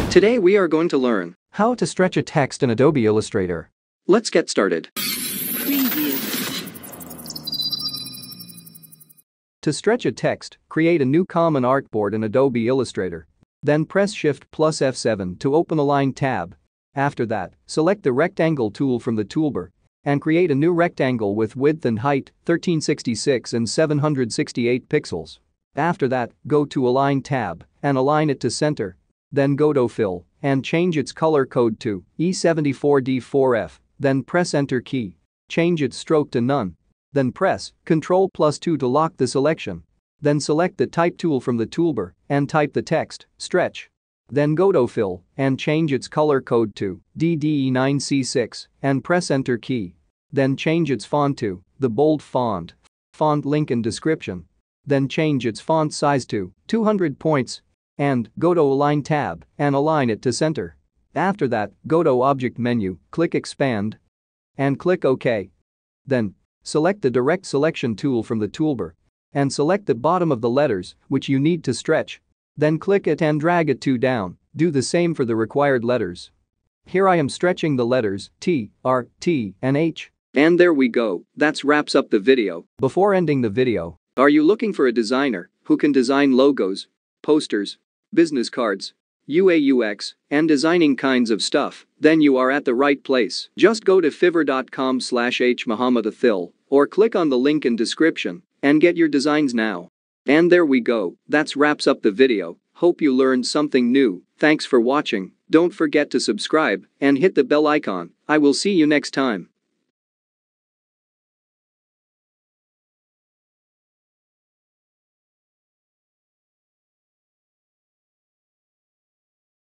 Today we are going to learn How to stretch a text in Adobe Illustrator. Let's get started. Preview. To stretch a text, create a new common artboard in Adobe Illustrator. Then press Shift plus F7 to open a line tab. After that, select the rectangle tool from the toolbar and create a new rectangle with width and height 1366 and 768 pixels. After that, go to Align tab and align it to center. Then go to Fill and change its color code to E74D4F. Then press Enter key. Change its stroke to none. Then press Ctrl plus 2 to lock the selection. Then select the Type tool from the toolbar and type the text, stretch. Then go to Fill and change its color code to DDE9C6 and press Enter key. Then change its font to the bold font. Font link in description. Then change its font size to 200 points and go to Align tab and align it to center. After that, go to Object menu, click Expand and click OK. Then select the Direct Selection tool from the toolbar and select the bottom of the letters which you need to stretch. Then click it and drag it down. Do the same for the required letters. Here I am stretching the letters T, R, T, and H. And there we go, that wraps up the video. Before ending the video, Are you looking for a designer who can design logos, posters, business cards, UI/UX, and designing kinds of stuff? Then you are at the right place. Just go to fiverr.com/hmohammedathil or click on the link in description and get your designs now. And there we go, that wraps up the video. Hope you learned something new. Thanks for watching. Don't forget to subscribe and hit the bell icon. I will see you next time.